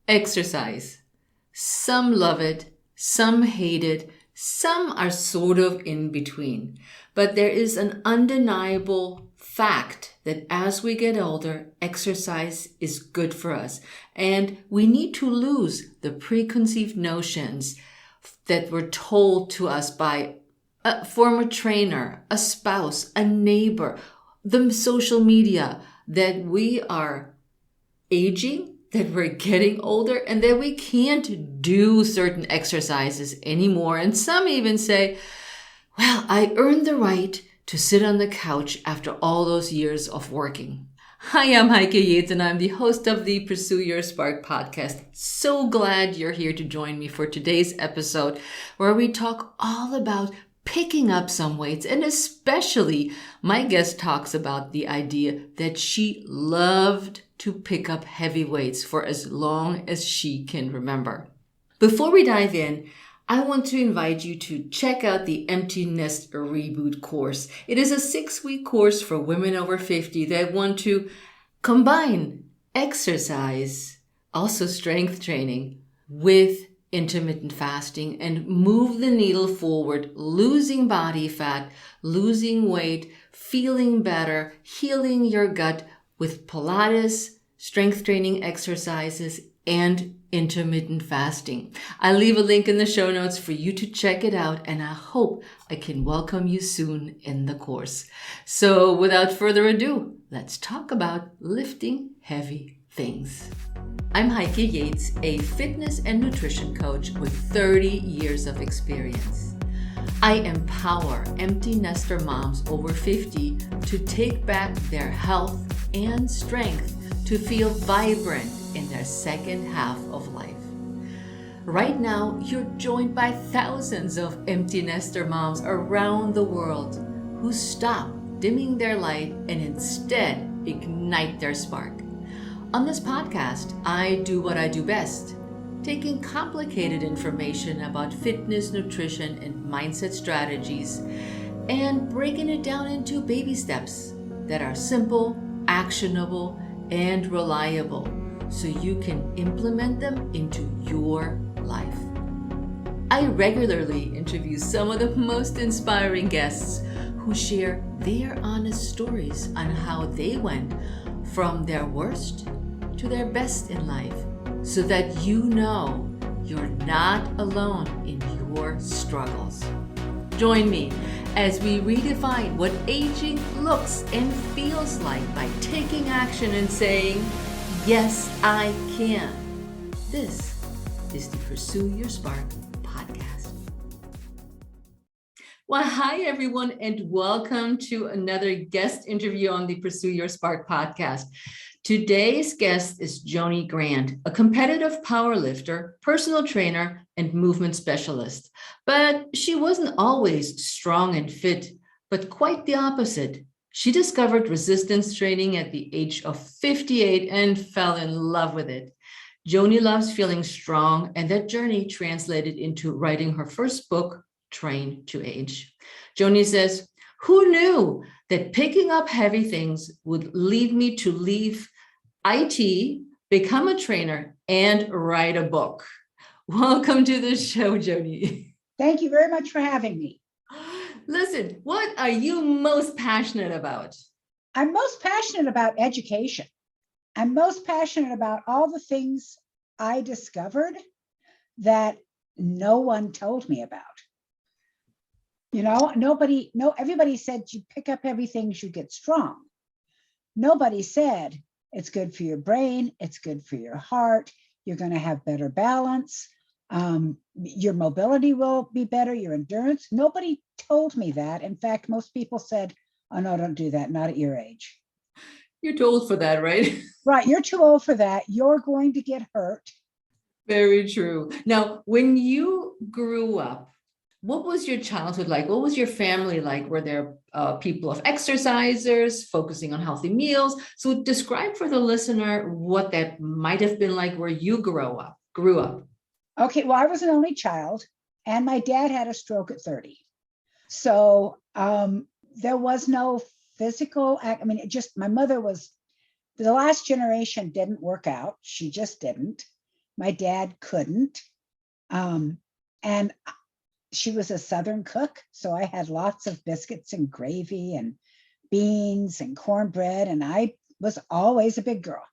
Exercise. Some love it, some hate it, some are sort of in between. But there is an undeniable fact that as we get older, exercise is good for us. And we need to lose the preconceived notions that were told to us by a former trainer, a spouse, a neighbor, the social media, that we are aging, that we're getting older, and that we can't do certain exercises anymore. And some even say, well, I earned the right to sit on the couch after all those years of working. Hi, I'm Heike Yates, and I'm the host of the Pursue Your Spark podcast. So glad you're here to join me for today's episode, where we talk all about picking up some weights, and especially my guest talks about the idea that she loved to pick up heavy weights for as long as she can remember. Before we dive in, I want to invite you to check out the Empty Nest Reboot course. It is a 6-week course for women over 50 that want to combine exercise, also strength training, with intermittent fasting and move the needle forward, losing body fat, losing weight, feeling better, healing your gut with Pilates, strength training exercises, and intermittent fasting. I'll leave a link in the show notes for you to check it out, and I hope I can welcome you soon in the course. So without further ado, let's talk about lifting heavy things. I'm Heike Yates, a fitness and nutrition coach with 30 years of experience. I empower empty nester moms over 50 to take back their health and strength to feel vibrant in their second half of life. Right now, you're joined by thousands of empty nester moms around the world who stop dimming their light and instead ignite their spark. On this podcast, I do what I do best, taking complicated information about fitness, nutrition, and mindset strategies and breaking it down into baby steps that are simple, actionable, and reliable so you can implement them into your life. I regularly interview some of the most inspiring guests who share their honest stories on how they went from their worst to their best in life, so that you know you're not alone in your struggles. Join me as we redefine what aging looks and feels like by taking action and saying, yes, I can. This is the Pursue Your Spark podcast. Well, hi everyone, and welcome to another guest interview on the Pursue Your Spark podcast. Today's guest is Joni Grant, a competitive powerlifter, personal trainer, and movement specialist. But she wasn't always strong and fit, but quite the opposite. She discovered resistance training at the age of 58 and fell in love with it. Joni loves feeling strong, and that journey translated into writing her first book, Train to Age. Joni says, "Who knew that picking up heavy things would lead me to leave IT, become a trainer, and write a book?" Welcome to the show, Joni. Thank you very much for having me. Listen, what are you most passionate about? I'm most passionate about education. I'm most passionate about all the things I discovered that no one told me about. You know, everybody said you pick up heavy things, you get strong. Nobody said it's good for your brain, it's good for your heart, you're going to have better balance, your mobility will be better, your endurance. Nobody told me that. In fact, most people said, oh no, don't do that, not at your age. You're too old for that, right? Right, you're too old for that. You're going to get hurt. Very true. Now, when you grew up, what was your childhood like? What was your family like? Were there people of exercisers focusing on healthy meals? So describe for the listener what that might have been like where you grew up. Okay, well, I was an only child, and my dad had a stroke at 30. So there was no physical, my mother was, the last generation didn't work out. She just didn't. My dad couldn't. And she was a Southern cook. So I had lots of biscuits and gravy and beans and cornbread. And I was always a big girl,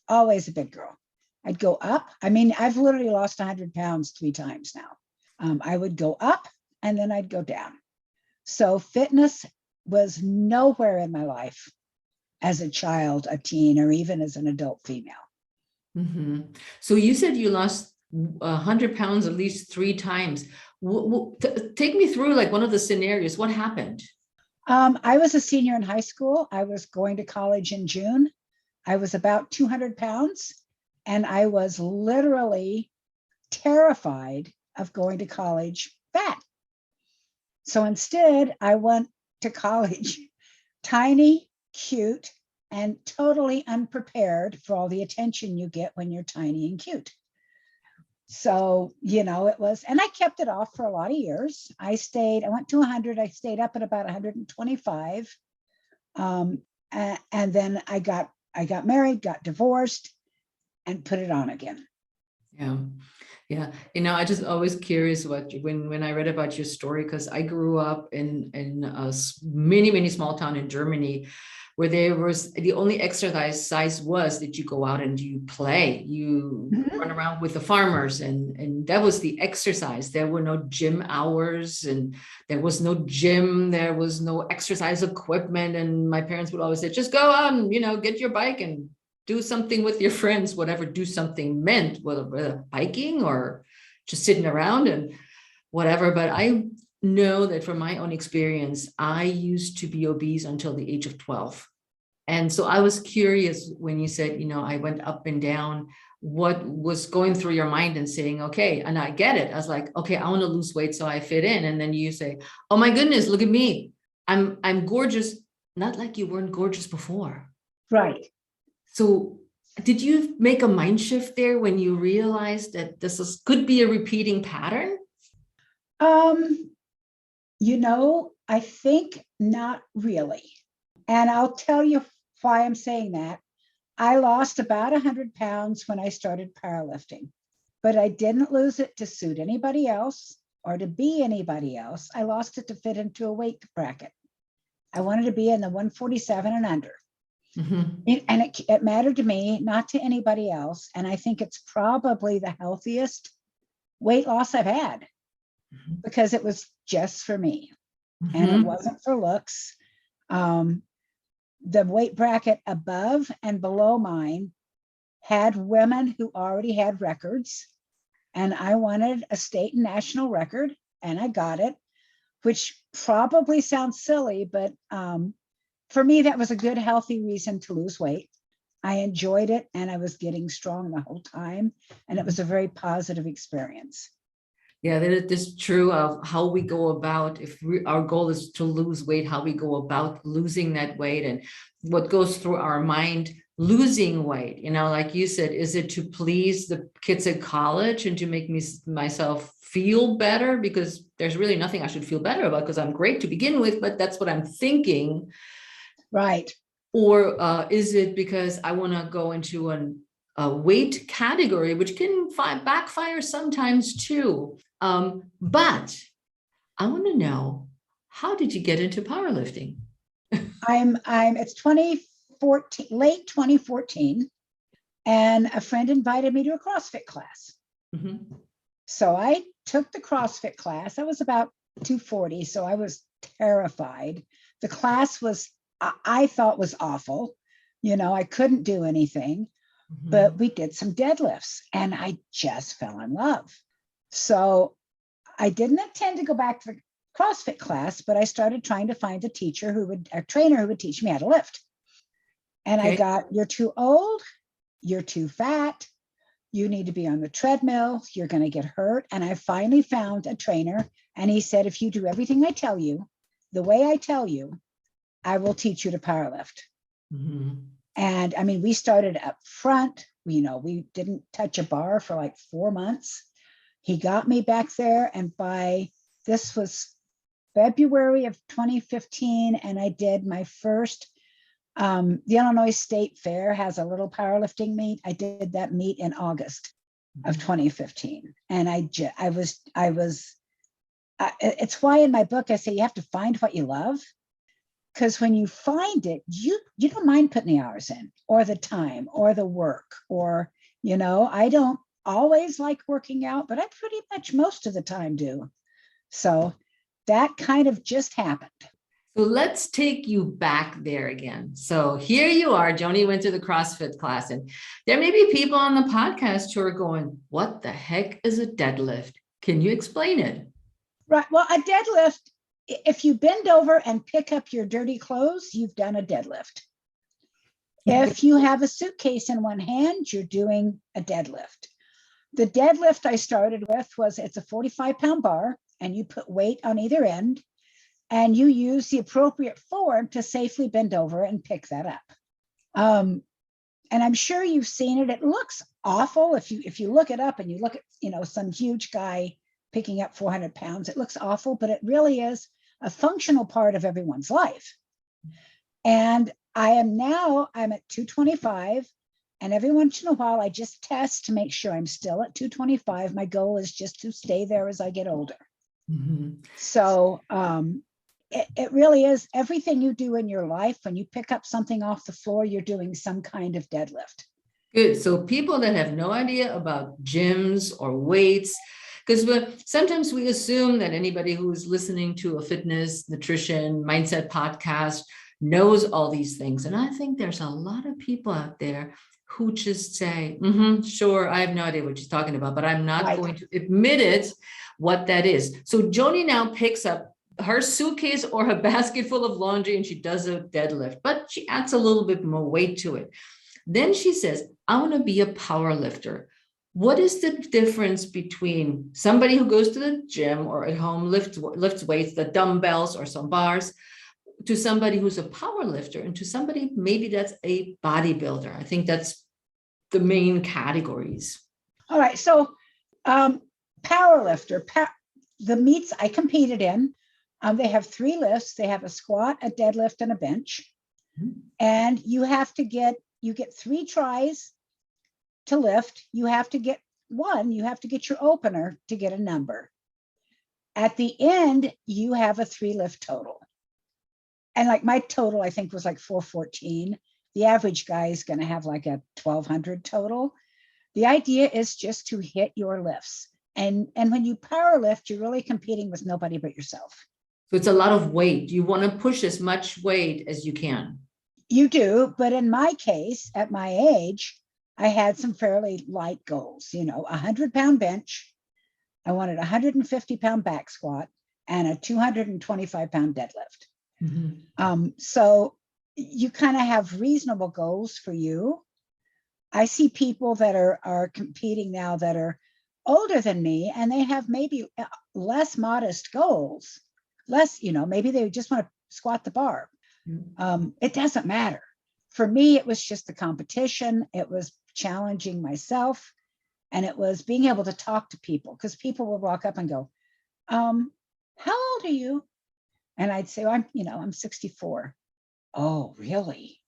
always a big girl. I'd go up. I mean, I've literally lost 100 pounds 3 times now. I would go up and then I'd go down. So fitness was nowhere in my life as a child, a teen, or even as an adult female. Mm-hmm. So you said you lost 100 pounds at least 3 times. Take me through like one of the scenarios. What happened? I was a senior in high school. I was going to college in June. I was about 200 pounds, and I was literally terrified of going to college fat. So instead, I went to college tiny, cute, and totally unprepared for all the attention you get when you're tiny and cute. So, it was, and I kept it off for a lot of years. I went to 100, I stayed up at about 125. And then I got married, got divorced, and put it on again. Yeah. Yeah. I just always curious when I read about your story, because I grew up in a mini small town in Germany, where there was the only exercise was that you go out and you play, you run around with the farmers, and that was the exercise. There were no gym hours, and there was no gym, there was no exercise equipment. And my parents would always say, just go out and, get your bike and do something with your friends, whatever do something meant, whether biking or just sitting around and whatever. But I know that from my own experience, I used to be obese until the age of 12. And so I was curious when you said, I went up and down, what was going through your mind and saying, okay, and I get it. I was like, okay, I want to lose weight so I fit in. And then you say, oh my goodness, look at me. I'm gorgeous. Not like you weren't gorgeous before. Right. So did you make a mind shift there when you realized that could be a repeating pattern? I think not really. And I'll tell you why I'm saying that. I lost about 100 pounds when I started powerlifting, but I didn't lose it to suit anybody else or to be anybody else. I lost it to fit into a weight bracket. I wanted to be in the 147 and under. Mm-hmm. And it mattered to me, not to anybody else. And I think it's probably the healthiest weight loss I've had, because it was just for me. And it wasn't for looks. The weight bracket above and below mine had women who already had records, and I wanted a state and national record, and I got it, which probably sounds silly, but for me, that was a good, healthy reason to lose weight. I enjoyed it, and I was getting strong the whole time, and it was a very positive experience. Yeah, that is true of how we go about, if our goal is to lose weight, how we go about losing that weight, and what goes through our mind losing weight. Like you said, is it to please the kids at college and to make myself feel better? Because there's really nothing I should feel better about, because I'm great to begin with, but that's what I'm thinking. Right. Or is it because I want to go into a weight category, which can backfire sometimes too. But I want to know, how did you get into powerlifting? It's 2014, late 2014, and a friend invited me to a CrossFit class. Mm-hmm. So I took the CrossFit class. I was about 240, so I was terrified. The class I thought was awful. I couldn't do anything, but we did some deadlifts, and I just fell in love. So I didn't intend to go back to the CrossFit class, but I started trying to find a trainer who would teach me how to lift. And okay. I got, you're too old, you're too fat, you need to be on the treadmill, you're going to get hurt. And I finally found a trainer, and he said, if you do everything I tell you, the way I tell you, I will teach you to powerlift. Mm-hmm. And I mean, we started up front, we didn't touch a bar for like 4 months. He got me back there, and this was February of 2015, and I did my first, the Illinois State Fair has a little powerlifting meet. I did that meet in August. of 2015. And it's why in my book I say you have to find what you love, because when you find it, you don't mind putting the hours in or the time or the work, or, I don't always like working out, but I pretty much most of the time do. So that kind of just happened. So let's take you back there again. So here you are, Joni went to the CrossFit class, and there may be people on the podcast who are going, what the heck is a deadlift? Can you explain it? Right. Well, a deadlift, if you bend over and pick up your dirty clothes, you've done a deadlift. If you have a suitcase in one hand, you're doing a deadlift. The deadlift I started with it's a 45-pound bar, and you put weight on either end, and you use the appropriate form to safely bend over and pick that up. And I'm sure you've seen it. It looks awful. If you look it up and you look at, some huge guy picking up 400 pounds, it looks awful, but it really is a functional part of everyone's life. And I'm at 225. And every once in a while, I just test to make sure I'm still at 225. My goal is just to stay there as I get older. Mm-hmm. So it really is everything you do in your life. When you pick up something off the floor, you're doing some kind of deadlift. Good. So people that have no idea about gyms or weights, because sometimes we assume that anybody who's listening to a fitness, nutrition, mindset podcast knows all these things. And I think there's a lot of people out there who just say, sure, I have no idea what she's talking about, but I'm not going to admit it, what that is. So Joni now picks up her suitcase or her basket full of laundry and she does a deadlift, but she adds a little bit more weight to it. Then she says, I want to be a power lifter. What is the difference between somebody who goes to the gym or at home lifts weights, the dumbbells or some bars, to somebody who's a power lifter, and to somebody maybe that's a bodybuilder? I think that's the main categories. All right. So power lifter, the meets I competed in, they have 3 lifts. They have a squat, a deadlift, and a bench. Mm-hmm. And you get 3 tries to lift. You have to get your opener to get a number. At the end, you have a 3 lift total. And like my total, I think was like 414. The average guy is going to have like a 1200 total. The idea is just to hit your lifts. And when you power lift, you're really competing with nobody but yourself. So it's a lot of weight. You want to push as much weight as you can. You do. But in my case, at my age, I had some fairly light goals, 100-pound bench. I wanted a 150-pound back squat and a 225-pound deadlift. Mm-hmm. So you kind of have reasonable goals for you. I see people that are competing now that are older than me, and they have maybe less modest goals. Maybe they just want to squat the bar. It doesn't matter. For me, it was just the competition. It was challenging myself, and it was being able to talk to people, because people will walk up and go, how old are you? And I'd say, I'm 64. Oh, really?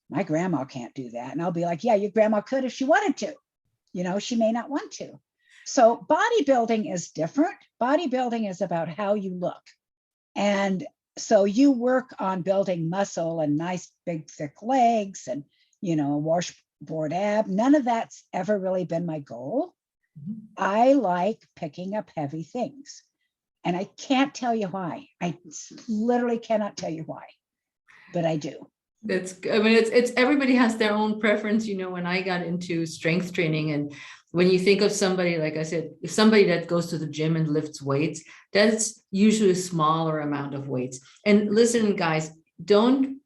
My grandma can't do that. And I'll be like, yeah, your grandma could if she wanted to. She may not want to. So bodybuilding is different. Bodybuilding is about how you look. And so you work on building muscle and nice, big, thick legs and, a washboard ab. None of that's ever really been my goal. Mm-hmm. I like picking up heavy things. And I can't tell you why. I literally cannot tell you why, but I do. It's everybody has their own preference. When I got into strength training, and when you think of somebody, like I said, if somebody that goes to the gym and lifts weights, that's usually a smaller amount of weights. And listen, guys, don't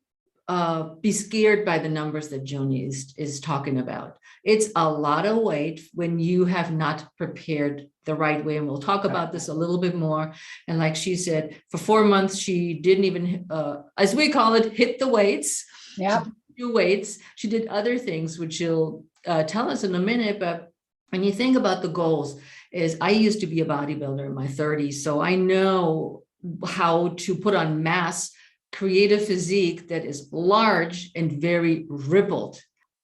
be scared by the numbers that Joni is talking about. It's a lot of weight when you have not prepared the right way. And we'll talk about this a little bit more. And like she said, for 4 months, she didn't even, as we call it, hit the weights. Yeah. Do weights. She did other things, which she'll tell us in a minute. But when you think about the goals, I used to be a bodybuilder in my 30s. So I know how to put on mass, create a physique that is large and very rippled.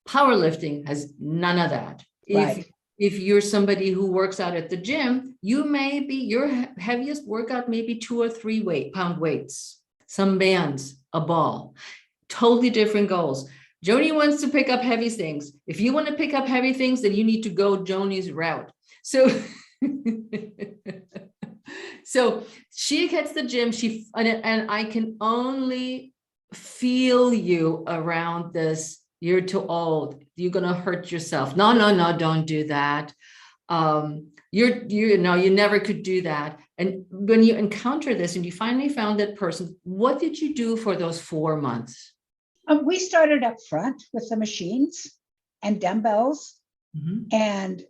Powerlifting has none of that. Right. if you're somebody who works out at the gym, you may be, your heaviest workout may be 2 or 3 pound weights, some bands, a ball, totally different goals. Joni wants to pick up heavy things. If you want to pick up heavy things, then you need to go Joni's route. So, so she gets the gym, and I can only feel you around this. You're too old. You're going to hurt yourself. No, don't do that. You never could do that. And when you encounter this and you finally found that person, what did you do for those 4 months? We started up front with the machines and dumbbells. Mm-hmm. And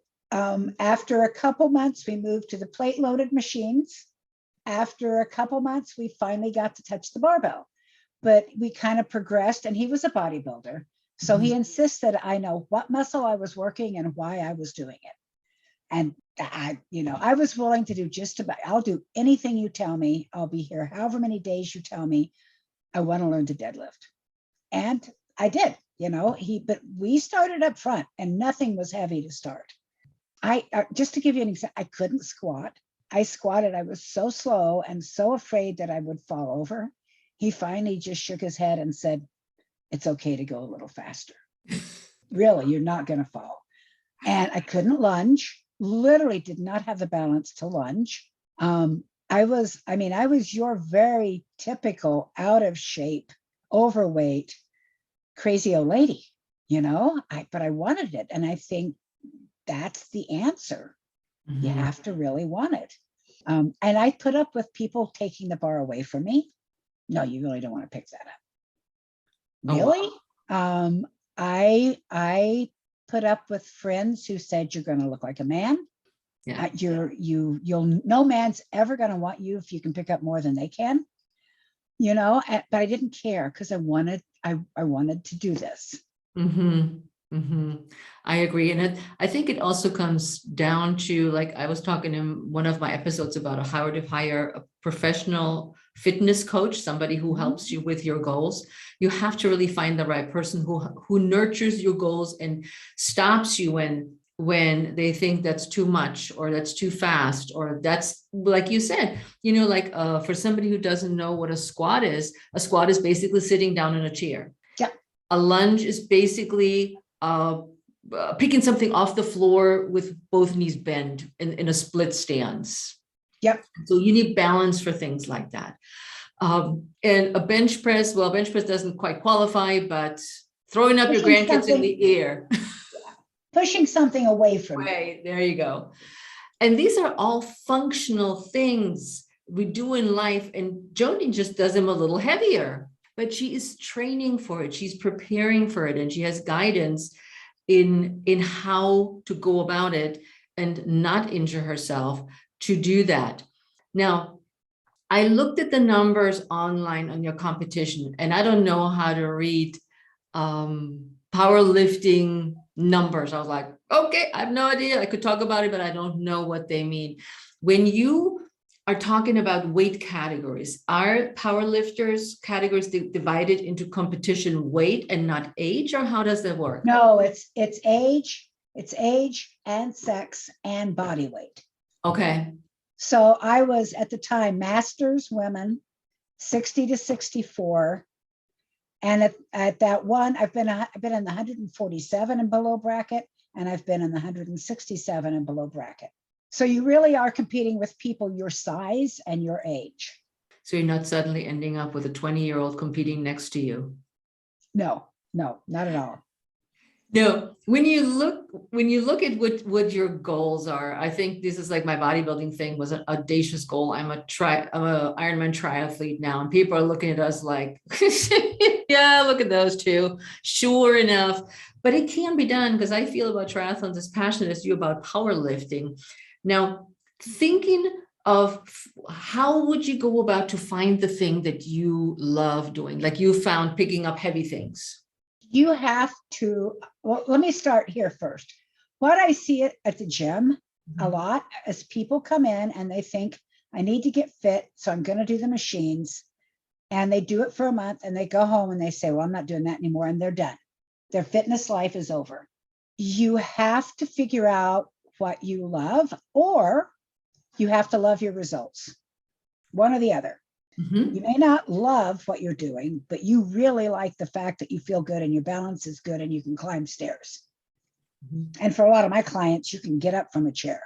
after a couple months, we moved to the plate loaded machines. After a couple months, we finally got to touch the barbell, but we kind of progressed, and he was a bodybuilder. So he insisted I know what muscle I was working and why I was doing it. And I was willing to do just about, I'll do anything you tell me. I'll be here however many days you tell me. I want to learn to deadlift. And I did, but we started up front and nothing was heavy to start. Just to give you an example, I couldn't squat. I squatted. I was so slow and so afraid that I would fall over. He finally just shook his head and said, it's okay to go a little faster. Really, you're not going to fall. And I couldn't lunge, literally did not have the balance to lunge. I was your very typical out of shape, overweight, crazy old lady, but I wanted it. And I think that's the answer. Mm-hmm. You have to really want it. And I put up with people taking the bar away from me. No, you really don't want to pick that up. Really? Oh, wow. I put up with friends who said you're going to look like a man. Yeah. No man's ever going to want you if you can pick up more than they can. But I didn't care because I wanted to do this. Mm-hmm. Mm-hmm. I agree. And I think it also comes down to, like I was talking in one of my episodes about how to hire a professional fitness coach, somebody who helps you with your goals. You have to really find the right person who nurtures your goals and stops you when they think that's too much or that's too fast, or that's, like you said, for somebody who doesn't know what a squat is basically sitting down in a chair. Yeah. A lunge is basically picking something off the floor with both knees bent in a split stance. Yep. So you need balance for things like that. And a bench press doesn't quite qualify, but throwing up your grandkids in the air. Pushing something away from you. There you go. And these are all functional things we do in life. And Joni just does them a little heavier, but she is training for it. She's preparing for it. And she has guidance in how to go about it and not injure herself to do that. Now, I looked at the numbers online on your competition, and I don't know how to read powerlifting numbers. I was like, okay, I have no idea. I could talk about it, but I don't know what they mean. When you are talking about weight categories, are powerlifters categories divided into competition weight and not age, or how does that work? No, it's age and sex and body weight. Okay. So I was at the time masters women, 60 to 64. And at that one, I've been in the 147 and below bracket, and I've been in the 167 and below bracket. So you really are competing with people your size and your age. So you're not suddenly ending up with a 20-year-old competing next to you. No, not at all. No, when you look at what your goals are, I think this is like my bodybuilding thing was an audacious goal. I'm a Ironman triathlete now, and people are looking at us like, yeah, look at those two. Sure enough, but it can be done, because I feel about triathlons as passionate as you about powerlifting. Now, thinking of how would you go about to find the thing that you love doing, like you found picking up heavy things? You have to, well, let me start here first. What I see it at the gym a lot is people come in and they think, I need to get fit, so I'm going to do the machines. And they do it for a month and they go home and they say, well, I'm not doing that anymore. And they're done. Their fitness life is over. You have to figure out what you love, or you have to love your results. One or the other. Mhm. You may not love what you're doing, but you really like the fact that you feel good and your balance is good and you can climb stairs. Mhm. And for a lot of my clients, you can get up from a chair.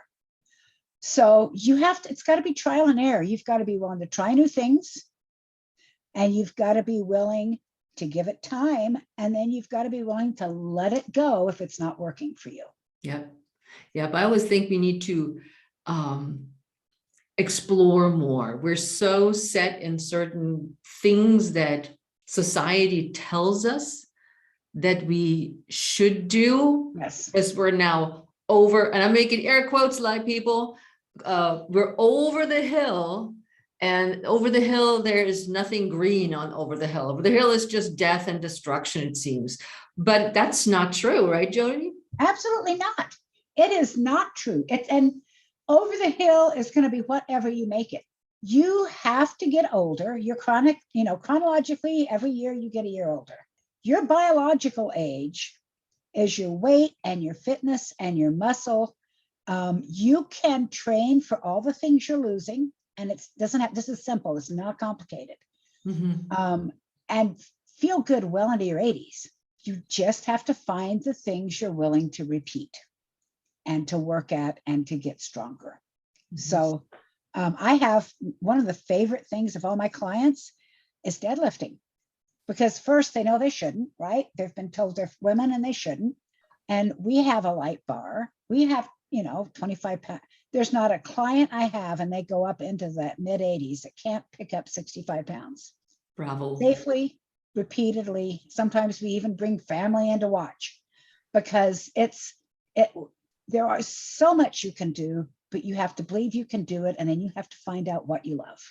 So you have to, it's got to be trial and error. You've got to be willing to try new things, and you've got to be willing to give it time. And then you've got to be willing to let it go if it's not working for you. Yep. Yep. I always think we need to explore more. We're so set in certain things that society tells us that we should do. Yes. Because we're now over, and I'm making air quotes like people, we're over the hill, and over the hill, there is nothing green on over the hill. Over the hill is just death and destruction, it seems. But that's not true, right, Joni? Absolutely not. It is not true. And over the hill is going to be whatever you make it. You have to get older. You're chronic, chronologically, every year you get a year older. Your biological age is your weight and your fitness and your muscle. You can train for all the things you're losing, and it doesn't have, this is simple, it's not complicated. Mm-hmm. And feel good well into your 80s. You just have to find the things you're willing to repeat and to work at and to get stronger. Mm-hmm. So I have one of the favorite things of all my clients is deadlifting, because first they know they shouldn't, right? They've been told they're women and they shouldn't. And we have a light bar. We have, 25 pounds. There's not a client I have, and they go up into the mid 80s that can't pick up 65 pounds. Bravo. Safely, repeatedly. Sometimes we even bring family in to watch, because there are so much you can do, but you have to believe you can do it, and then you have to find out what you love.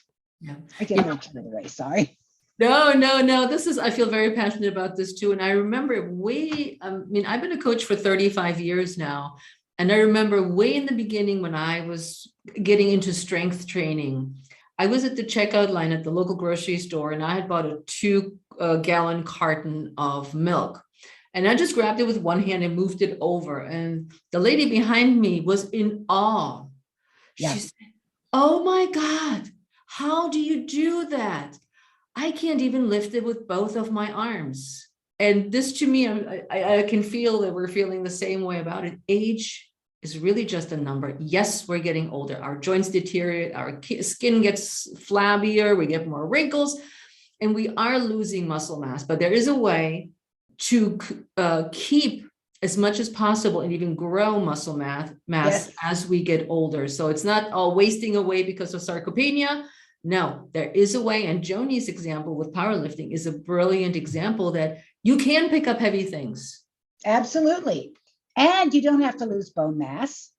Yeah. I get a little carried away, sorry. No. I feel very passionate about this too. And I remember I've been a coach for 35 years now. And I remember way in the beginning when I was getting into strength training, I was at the checkout line at the local grocery store, and I had bought a 2-gallon carton of milk. And I just grabbed it with one hand and moved it over. And the lady behind me was in awe. Yeah. She said, "Oh my God, how do you do that? I can't even lift it with both of my arms." And this, to me, I can feel that we're feeling the same way about it. Age is really just a number. Yes, we're getting older. Our joints deteriorate. Our skin gets flabbier. We get more wrinkles, and we are losing muscle mass. But there is a way to keep as much as possible and even grow muscle mass Yes. as we get older. So it's not all wasting away because of sarcopenia. No, there is a way. And Joni's example with powerlifting is a brilliant example that you can pick up heavy things. Absolutely. And you don't have to lose bone mass.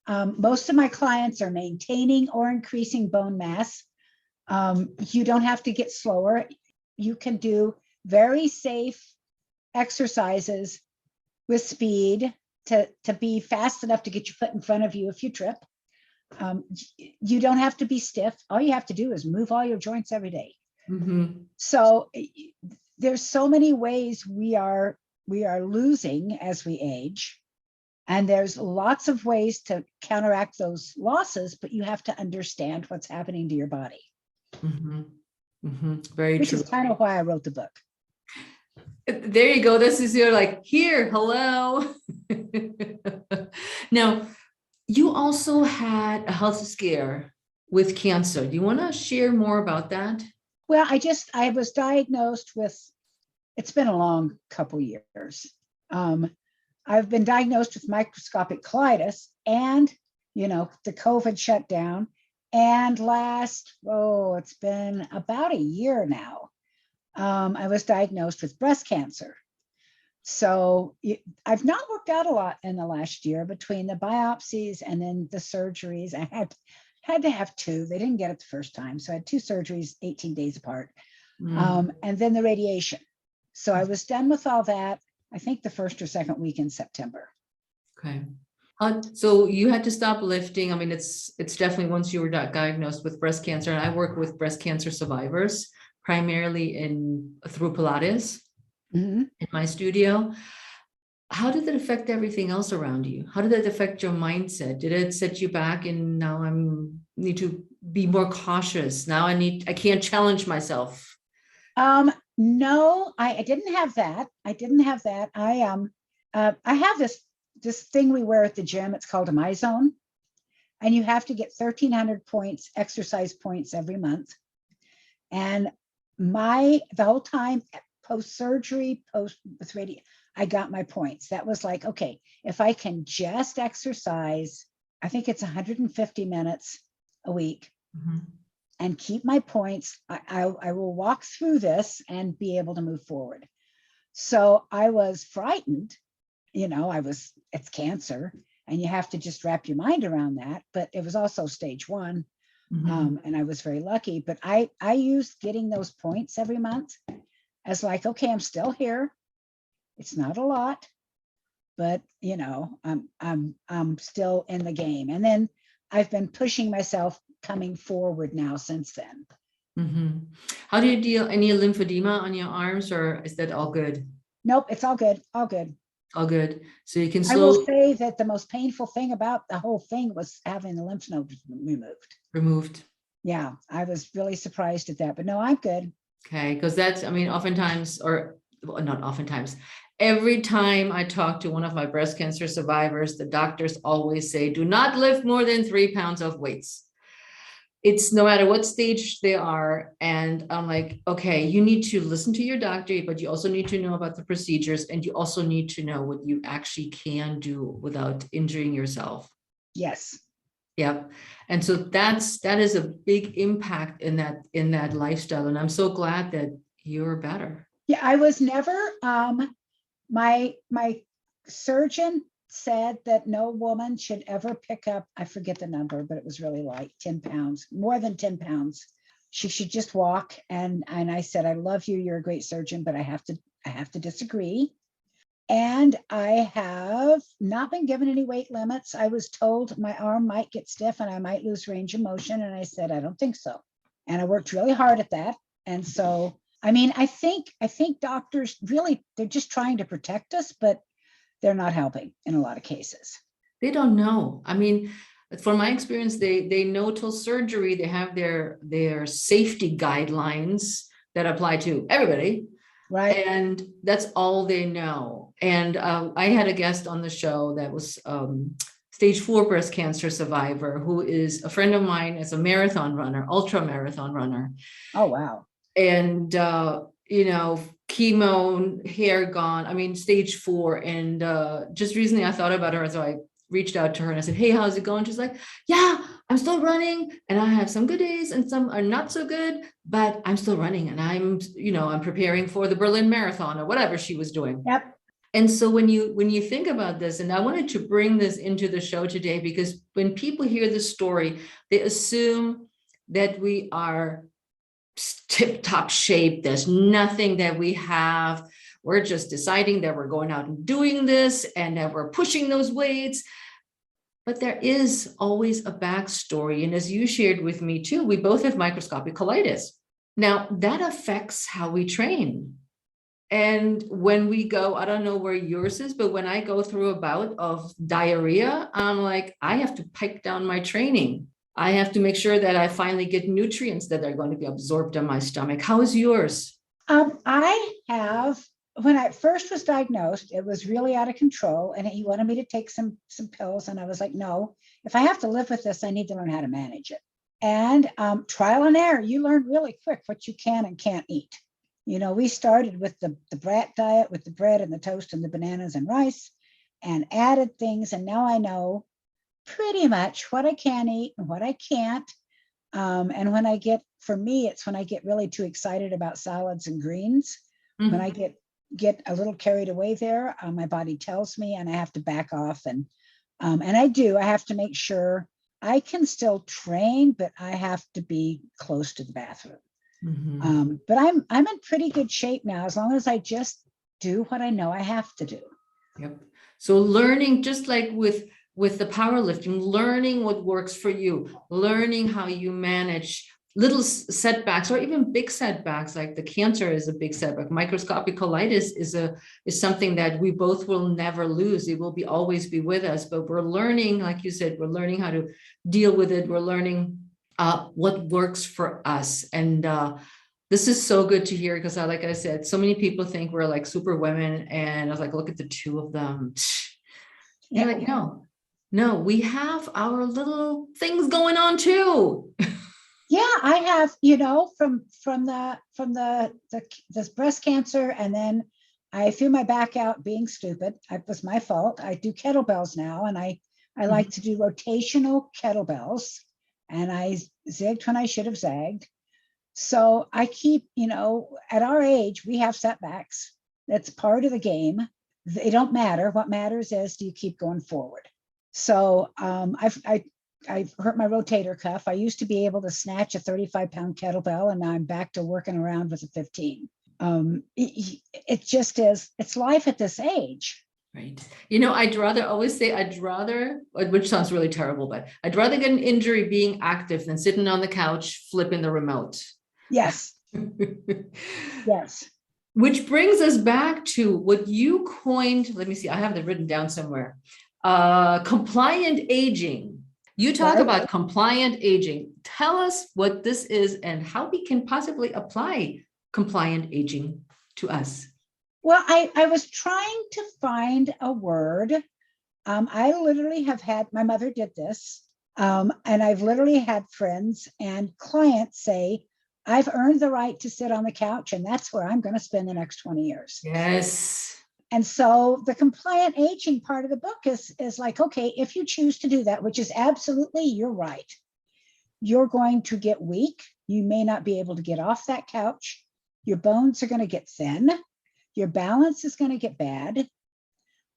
Most of my clients are maintaining or increasing bone mass. You don't have to get slower. You can do very safe exercises with speed to be fast enough to get your foot in front of you if you trip. You don't have to be stiff. All you have to do is move all your joints every day. Mm-hmm. So there's so many ways we are losing as we age, and there's lots of ways to counteract those losses, but you have to understand what's happening to your body. Mm-hmm. Mm-hmm. Very Which true. is kind of why I wrote the book. There you go. This is your here, hello. Now, you also had a health scare with cancer. Do you want to share more about that? Well, I was diagnosed with, it's been a long couple years. I've been diagnosed with microscopic colitis, and, the COVID shutdown. And it's been about a year now. I was diagnosed with breast cancer. So I've not worked out a lot in the last year between the biopsies and then the surgeries. I had to have 2. They didn't get it the first time. So I had 2 surgeries 18 days apart. And then the radiation. So I was done with all that, I think the first or second week in September. Okay. So you had to stop lifting. I mean, it's definitely once you were diagnosed with breast cancer, and I work with breast cancer survivors primarily through Pilates in my studio. how did that affect everything else around you? How did that affect your mindset? Did it set you back and now need to be more cautious? Now I can't challenge myself. No, I didn't have that. I didn't have that. I have this thing we wear at the gym. It's called a MyZone, and you have to get 1,300 points, exercise points every month. And the whole time post surgery, post with radio, I got my points. That was like, okay, if I can just exercise, I think it's 150 minutes a week. Mm-hmm. And keep my points, I will walk through this and be able to move forward. So I was frightened, it's cancer and you have to just wrap your mind around that. But it was also stage 1. Mm-hmm. And I was very lucky, but I used getting those points every month as like, okay, I'm still here. It's not a lot, but I'm still in the game. And then I've been pushing myself coming forward now since then. Mm-hmm. How do you deal? Any lymphedema on your arms, or is that all good? Nope, it's all good. All good. All good. So you can I will slowly say that the most painful thing about the whole thing was having the lymph nodes removed. Yeah, I was really surprised at that, but no, I'm good. Okay, because oftentimes, or well, not oftentimes, every time I talk to one of my breast cancer survivors, the doctors always say, do not lift more than 3 pounds of weights. It's no matter what stage they are. And I'm like, okay, you need to listen to your doctor, but you also need to know about the procedures, and you also need to know what you actually can do without injuring yourself. Yes. Yep. And so that is a big impact in that lifestyle. And I'm so glad that you're better. Yeah, I was never, my surgeon said that no woman should ever pick up, I forget the number, but it was really like 10 pounds, more than 10 pounds. She should just walk. And I said, I love you. You're a great surgeon, but I have to disagree. And I have not been given any weight limits. I was told my arm might get stiff and I might lose range of motion. And I said, I don't think so. And I worked really hard at that. And so, I mean, I think doctors really, they're just trying to protect us, but they're not helping in a lot of cases. They don't know. I mean, from my experience, they know till surgery. They have their safety guidelines that apply to everybody. Right. And that's all they know. And I had a guest on the show that was stage 4 breast cancer survivor, who is a friend of mine, as a marathon runner, ultra marathon runner. Oh, wow. And, chemo, hair gone, I mean, stage 4. And just recently I thought about her. So I reached out to her and I said, hey, how's it going? She's like, yeah, I'm still running and I have some good days and some are not so good, but I'm still running and I'm preparing for the Berlin Marathon or whatever she was doing. Yep. And so when you think about this, and I wanted to bring this into the show today, because when people hear this story, they assume that we are tip-top shape. There's nothing that we have. We're just deciding that we're going out and doing this and that we're pushing those weights. But there is always a backstory. And as you shared with me too, we both have microscopic colitis. Now that affects how we train. And when we go, I don't know where yours is, but when I go through a bout of diarrhea, I'm like, I have to pipe down my training. I have to make sure that I finally get nutrients that are going to be absorbed in my stomach. How is yours? I have, when I first was diagnosed, it was really out of control and he wanted me to take some pills. And I was like, no, if I have to live with this, I need to learn how to manage it. And trial and error, you learn really quick what you can and can't eat. We started with the brat diet with the bread and the toast and the bananas and rice and added things. And now I know pretty much what I can eat and what I can't. And when I get really too excited about salads and greens. Mm-hmm. When I get a little carried away there, my body tells me and I have to back off. And I have to make sure I can still train, but I have to be close to the bathroom. Mm-hmm. But I'm in pretty good shape now, as long as I just do what I know I have to do. Yep. So learning, just like with the powerlifting, learning what works for you, learning how you manage little setbacks or even big setbacks, like the cancer is a big setback. Microscopic colitis is something that we both will never lose. It will be always be with us, but we're learning, like you said, we're learning how to deal with it. We're learning what works for us. And this is so good to hear, because like I said, so many people think we're like super women, and I was like, look at the two of them. They're like, no, we have our little things going on too. Yeah, I have, from this breast cancer, and then I threw my back out being stupid. It was my fault. I do kettlebells now, and I like to do rotational kettlebells, and I zigged when I should have zagged. So I keep, at our age, we have setbacks. That's part of the game. They don't matter. What matters is, do you keep going forward? So I've hurt my rotator cuff. I used to be able to snatch a 35-pound kettlebell, and now I'm back to working around with a 15. It just is, it's life at this age. Right. I'd rather always say, which sounds really terrible, but I'd rather get an injury being active than sitting on the couch, flipping the remote. Yes. Yes. Which brings us back to what you coined. Let me see. I have it written down somewhere. Compliant aging. You talk about compliant aging. Tell us what this is and how we can possibly apply compliant aging to us. Well, I was trying to find a word. I literally have had, my mother did this, and I've literally had friends and clients say, I've earned the right to sit on the couch, and that's where I'm going to spend the next 20 years. Yes. And so the compliant aging part of the book is like, okay, if you choose to do that, which is absolutely, you're right, you're going to get weak. You may not be able to get off that couch. Your bones are going to get thin. Your balance is going to get bad.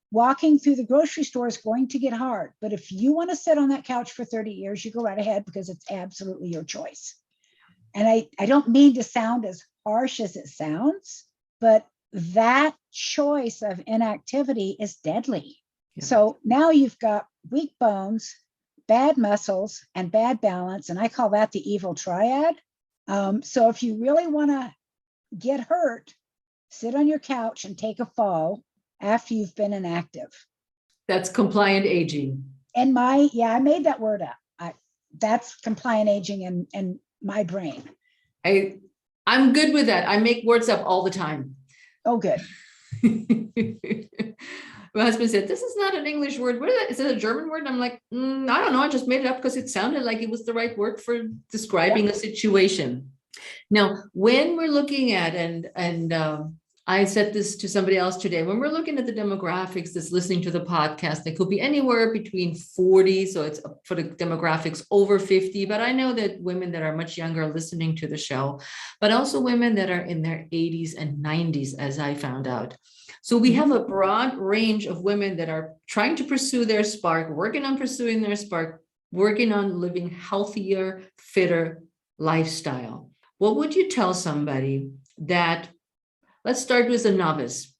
Walking through the grocery store is going to get hard. But if you want to sit on that couch for 30 years, you go right ahead, because it's absolutely your choice. And I don't mean to sound as harsh as it sounds, but that choice of inactivity is deadly. Yeah. So now you've got weak bones, bad muscles, and bad balance. And I call that the evil triad. So if you really want to get hurt, sit on your couch and take a fall after you've been inactive. That's compliant aging. And I made that word up. That's compliant aging in my brain. I'm good with that. I make words up all the time. Oh, good. My husband said, this is not an English word. What is it? Is it a German word? And I'm like, I don't know. I just made it up because it sounded like it was the right word for describing a situation. Now, when we're looking at, and I said this to somebody else today, when we're looking at the demographics that's listening to the podcast, it could be anywhere between 40. So it's for the demographics over 50. But I know that women that are much younger are listening to the show, but also women that are in their 80s and 90s, as I found out. So we have a broad range of women that are trying to pursue their spark, working on pursuing their spark, working on living healthier, fitter lifestyle. What would you tell somebody that, let's start with a novice.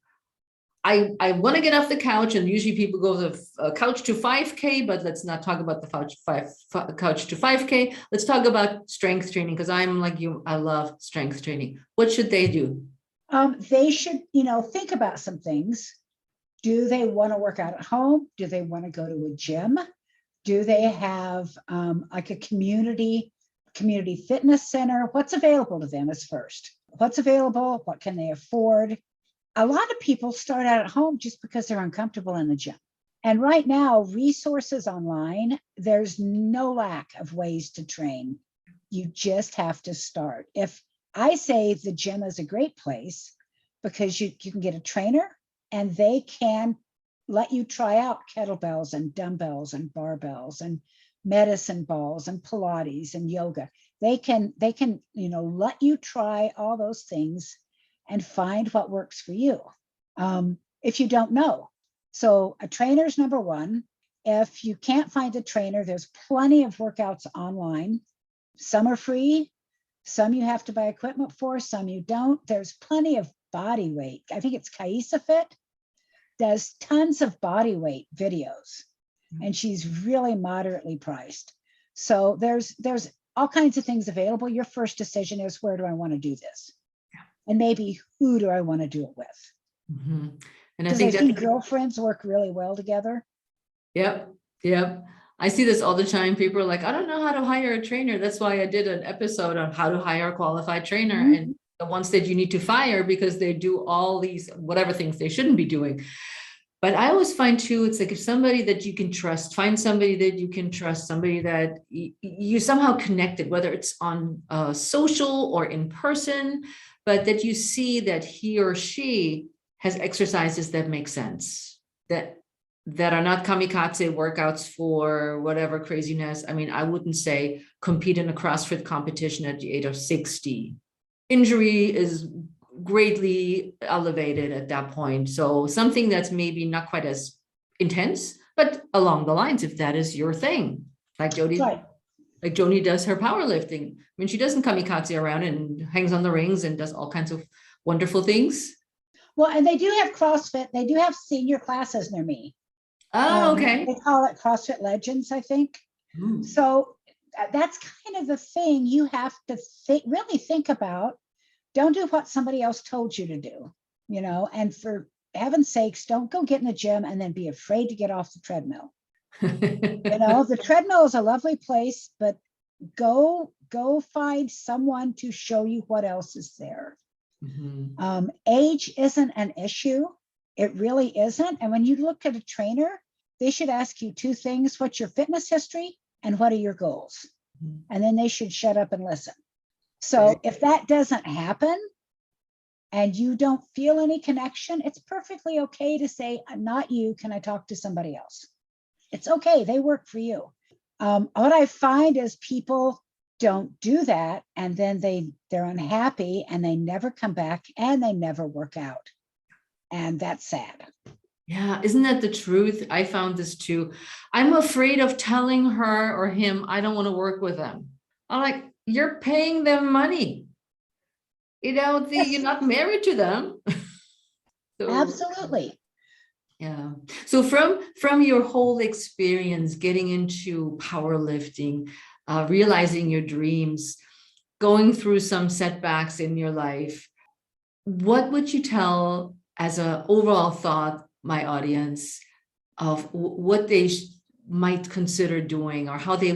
I want to get off the couch, and usually people go to couch to 5K, but let's not talk about the couch to 5K. Let's talk about strength training, because I'm like you, I love strength training. What should they do? They should, think about some things. Do they want to work out at home? Do they want to go to a gym? Do they have like a community fitness center? What's available to them is first. What's available? What can they afford? A lot of people start out at home just because they're uncomfortable in the gym. And right now, resources online, there's no lack of ways to train. You just have to start. If I say the gym is a great place because you can get a trainer and they can let you try out kettlebells and dumbbells and barbells and medicine balls and Pilates and yoga. They can, let you try all those things and find what works for you. If you don't know. So a trainer's number one. If you can't find a trainer, there's plenty of workouts online. Some are free. Some you have to buy equipment for, some you don't. There's plenty of body weight. I think it's Kaisa Fit does tons of body weight videos, and she's really moderately priced. So there's all kinds of things available. Your first decision is, where do I want to do this? And maybe who do I want to do it with? Mm-hmm. And I Because think I see girlfriends work really well together. Yep. I see this all the time. People are like, I don't know how to hire a trainer. That's why I did an episode on how to hire a qualified trainer, Mm-hmm. and the ones that you need to fire because they do all these whatever things they shouldn't be doing. But I always find too, it's like if somebody that you can trust, find somebody that you can trust, somebody that you somehow connected, whether it's on social or in person, but that you see that he or she has exercises that make sense, that are not kamikaze workouts for whatever craziness. I mean, I wouldn't say compete in a CrossFit competition at the age of 60. Injury is greatly elevated at that point. So something that's maybe not quite as intense, but along the lines, if that is your thing, like Joni, Right. like Joni does her powerlifting. I mean, she doesn't kamikaze around and hangs on the rings and does all kinds of wonderful things. Well, and they do have CrossFit. They do have senior classes near me. Oh, okay. They call it CrossFit Legends, I think. Ooh. So that's kind of the thing you have to really think about. Don't do what somebody else told you to do, and for heaven's sakes, don't go get in the gym and then be afraid to get off the treadmill. The treadmill is a lovely place, but go find someone to show you what else is there. Mm-hmm. Age isn't an issue. It really isn't. And when you look at a trainer, they should ask you two things: what's your fitness history and what are your goals? Mm-hmm. And then they should shut up and listen. So if that doesn't happen and you don't feel any connection, it's perfectly okay to say, not you, can I talk to somebody else? It's okay, they work for you. What I find is people don't do that, and then they're unhappy and they never come back and they never work out. And that's sad. Yeah, isn't that the truth? I found this too. I'm afraid of telling her or him I don't want to work with them. I'm like, you're paying them money. Yes. You're not married to them. So, absolutely. Yeah. So from your whole experience getting into powerlifting, realizing your dreams, going through some setbacks in your life, what would you tell as an overall thought, my audience, of what they might consider doing or how they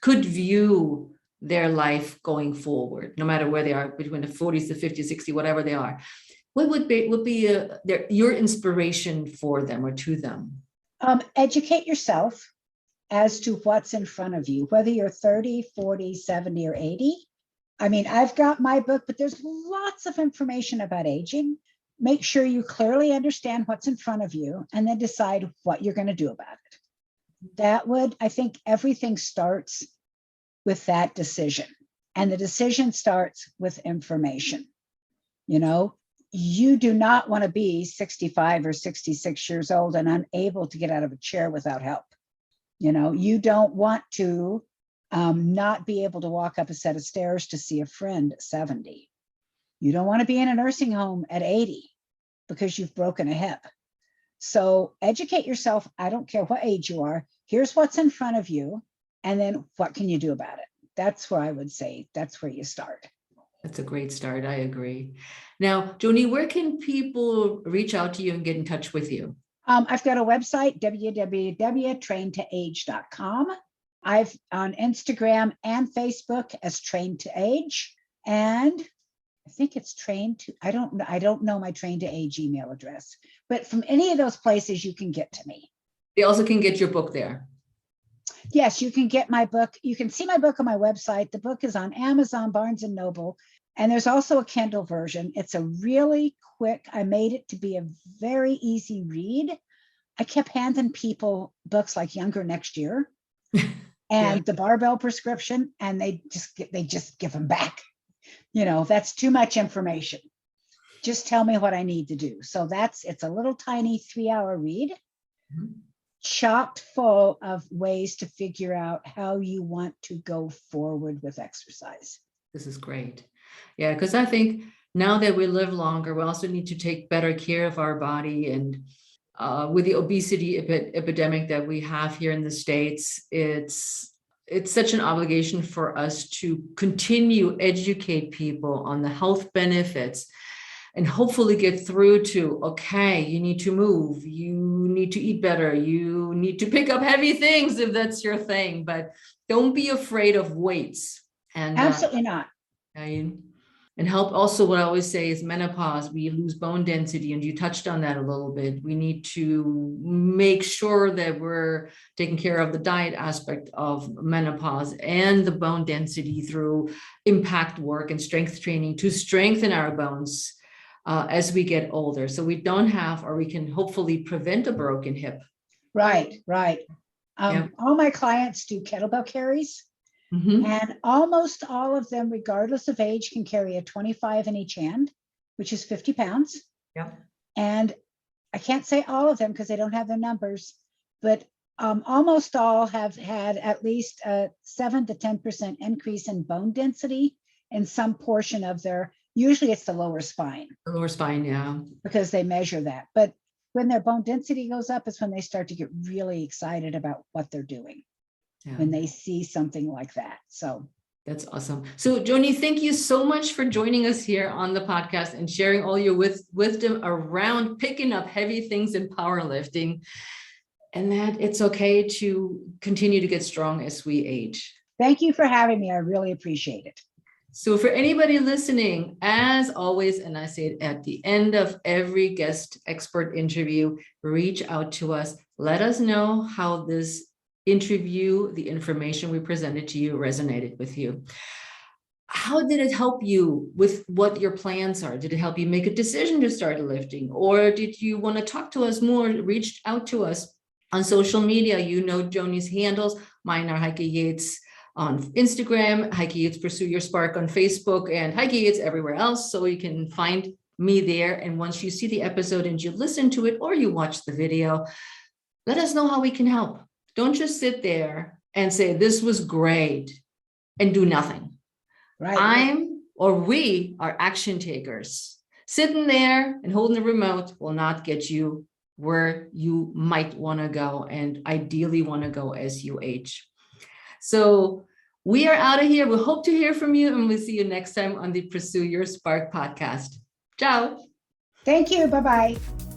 could view their life going forward, no matter where they are, between the 40s, the 50s, 60, whatever they are? What would be your inspiration for them or to them? Educate yourself as to what's in front of you, whether you're 30, 40, 70, or 80. I mean, I've got my book, but there's lots of information about aging. Make sure you clearly understand what's in front of you and then decide what you're going to do about it. I think everything starts with that decision. And the decision starts with information. You do not want to be 65 or 66 years old and unable to get out of a chair without help. You don't want to not be able to walk up a set of stairs to see a friend at 70. You don't want to be in a nursing home at 80 because you've broken a hip. So educate yourself. I don't care what age you are. Here's what's in front of you. And then what can you do about it? That's where I would say that's where you start. That's a great start. I agree. Now, Joni, where can people reach out to you and get in touch with you? I've got a website, www.traintoage.com. I've on Instagram and Facebook as Train to Age. And I think it's I don't know my Train to Age email address, but from any of those places, you can get to me. They also can get your book there. Yes, you can get my book. You can see my book on my website. The book is on Amazon, Barnes & Noble, and there's also a Kindle version. It's a really quick, I made it to be a very easy read. I kept handing people books like Younger Next Year and the Barbell Prescription, and they just give them back. That's too much information. Just tell me what I need to do. So it's a little tiny 3-hour read. Mm-hmm. Chocked full of ways to figure out how you want to go forward with exercise. This is great. Yeah, because I think now that we live longer, we also need to take better care of our body. And with the obesity epidemic that we have here in the States, it's it's such an obligation for us to continue educate people on the health benefits and hopefully get through to, okay, you need to move, you need to eat better, you need to pick up heavy things if that's your thing, but don't be afraid of weights. And Absolutely not. And help also, what I always say is menopause, we lose bone density, and you touched on that a little bit. We need to make sure that we're taking care of the diet aspect of menopause and the bone density through impact work and strength training to strengthen our bones as we get older. So we don't have, or we can hopefully prevent a broken hip. Right. All my clients do kettlebell carries. Mm-hmm. And almost all of them, regardless of age, can carry a 25 in each hand, which is 50 pounds. Yeah. And I can't say all of them because they don't have their numbers, but almost all have had at least a 7 to 10% increase in bone density in some portion of their, usually it's the lower spine. The lower spine, yeah. Because they measure that. But when their bone density goes up is when they start to get really excited about what they're doing. Yeah. When they see something like that. So that's awesome. So Joni, thank you so much for joining us here on the podcast and sharing all your wisdom around picking up heavy things in powerlifting, and that it's okay to continue to get strong as we age. Thank you for having me. I really appreciate it. So for anybody listening, as always, and I say it at the end of every guest expert interview, reach out to us. Let us know how this interview, the information we presented to you, resonated with you. How did it help you with what your plans are? Did it help you make a decision to start lifting? Or did you want to talk to us more? Reach out to us on social media. You know Joni's handles. Mine are Heike Yates on Instagram, Heike Yates Pursue Your Spark on Facebook, and Heike Yates everywhere else. So you can find me there. And once you see the episode and you listen to it or you watch the video, let us know how we can help. Don't just sit there and say, this was great, and do nothing. Right. We are action takers. Sitting there and holding the remote will not get you where you might want to go and ideally want to go as you age. So we are out of here. We hope to hear from you, and we'll see you next time on the Pursue Your Spark podcast. Ciao. Thank you. Bye-bye.